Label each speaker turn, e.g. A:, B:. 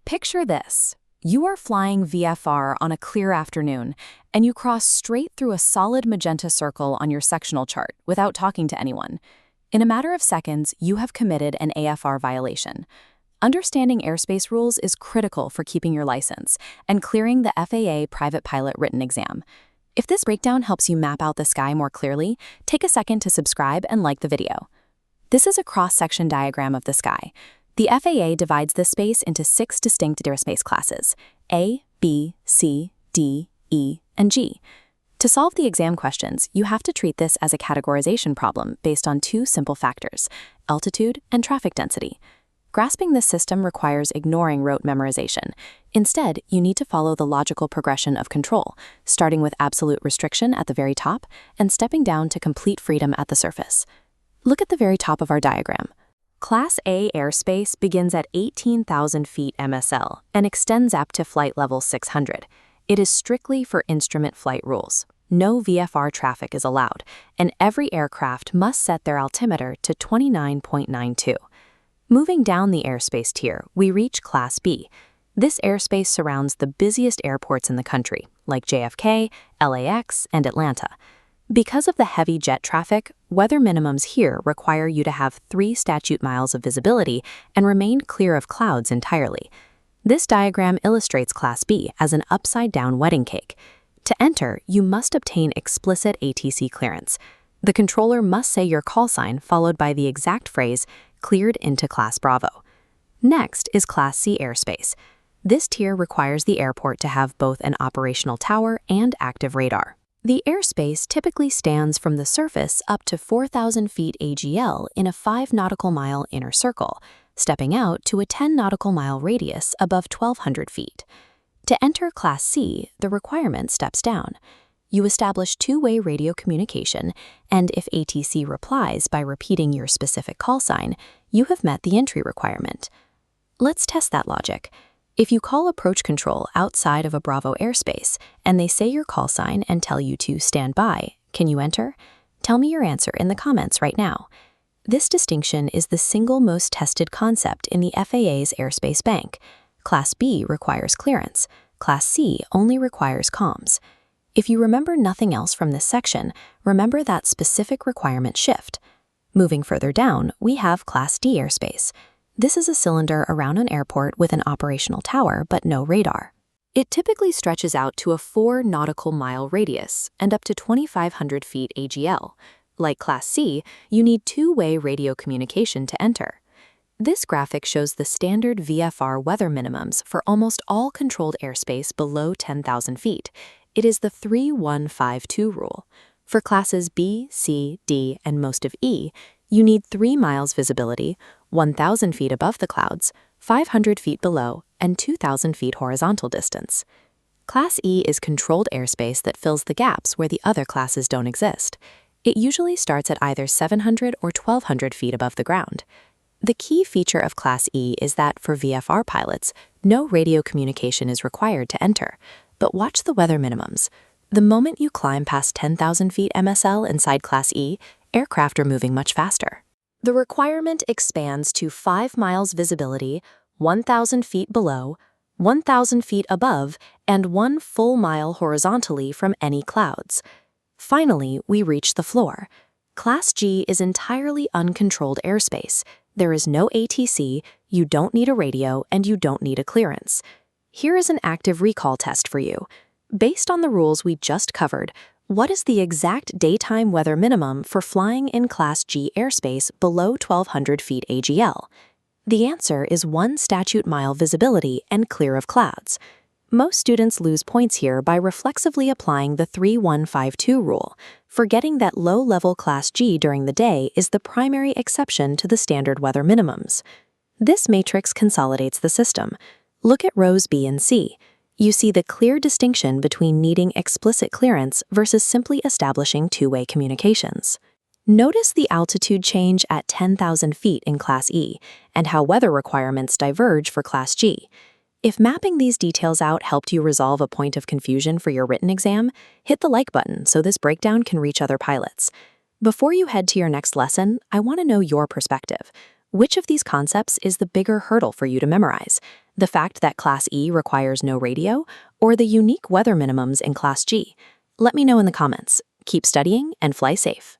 A: Picture this. You are flying VFR on a clear afternoon, and you cross straight through a solid magenta circle on your sectional chart without talking to anyone. In a matter of seconds, you have committed an AFR violation. Understanding airspace rules is critical for keeping your license and clearing the FAA private pilot written exam. If this breakdown helps you map out the sky more clearly, take a second to subscribe and like the video. This is a cross-section diagram of the sky. The FAA divides this space into 6 distinct airspace classes: A, B, C, D, E, and G. To solve the exam questions, you have to treat this as a categorization problem based on 2 simple factors: altitude and traffic density. Grasping this system requires ignoring rote memorization. Instead, you need to follow the logical progression of control, starting with absolute restriction at the very top and stepping down to complete freedom at the surface. Look at the very top of our diagram. Class A airspace begins at 18,000 feet MSL and extends up to flight level 600. It is strictly for instrument flight rules. No VFR traffic is allowed, and every aircraft must set their altimeter to 29.92. Moving down the airspace tier, we reach Class B. This airspace surrounds the busiest airports in the country, like JFK, LAX, and Atlanta. Because of the heavy jet traffic, weather minimums here require you to have 3 statute miles of visibility and remain clear of clouds entirely. This diagram illustrates Class B as an upside-down wedding cake. To enter, you must obtain explicit ATC clearance. The controller must say your call sign followed by the exact phrase, "cleared into Class Bravo." Next is Class C airspace. This tier requires the airport to have both an operational tower and active radar. The airspace typically stands from the surface up to 4,000 feet AGL in a 5 nautical mile inner circle, stepping out to a 10 nautical mile radius above 1,200 feet. To enter Class C, the requirement steps down. You establish 2-way radio communication, and if ATC replies by repeating your specific call sign, you have met the entry requirement. Let's test that logic. If you call approach control outside of a Bravo airspace, and they say your call sign and tell you to stand by, can you enter? Tell me your answer in the comments right now. This distinction is the single most tested concept in the FAA's airspace bank. Class B requires clearance. Class C only requires comms. If you remember nothing else from this section, remember that specific requirement shift. Moving further down, we have Class D airspace. This is a cylinder around an airport with an operational tower but no radar. It typically stretches out to a 4 nautical mile radius and up to 2,500 feet AGL. Like Class C, you need 2-way radio communication to enter. This graphic shows the standard VFR weather minimums for almost all controlled airspace below 10,000 feet. It is the 3-1-5-2 rule. For classes B, C, D, and most of E, you need 3 miles visibility, 1,000 feet above the clouds, 500 feet below, and 2,000 feet horizontal distance. Class E is controlled airspace that fills the gaps where the other classes don't exist. It usually starts at either 700 or 1,200 feet above the ground. The key feature of Class E is that for VFR pilots, no radio communication is required to enter. But watch the weather minimums. The moment you climb past 10,000 feet MSL inside Class E, aircraft are moving much faster. The requirement expands to 5 miles visibility, 1,000 feet below, 1,000 feet above, and 1 full mile horizontally from any clouds. Finally, we reach the floor. Class G is entirely uncontrolled airspace. There is no ATC, you don't need a radio, and you don't need a clearance. Here is an active recall test for you. Based on the rules we just covered, what is the exact daytime weather minimum for flying in Class G airspace below 1,200 feet AGL? The answer is 1 statute mile visibility and clear of clouds. Most students lose points here by reflexively applying the 3-1-5-2 rule, forgetting that low-level Class G during the day is the primary exception to the standard weather minimums. This matrix consolidates the system. Look at rows B and C. You see the clear distinction between needing explicit clearance versus simply establishing 2-way communications. Notice the altitude change at 10,000 feet in Class E and how weather requirements diverge for Class G. If mapping these details out helped you resolve a point of confusion for your written exam, hit the like button so this breakdown can reach other pilots. Before you head to your next lesson, I want to know your perspective. Which of these concepts is the bigger hurdle for you to memorize? The fact that Class E requires no radio, or the unique weather minimums in Class G? Let me know in the comments. Keep studying and fly safe.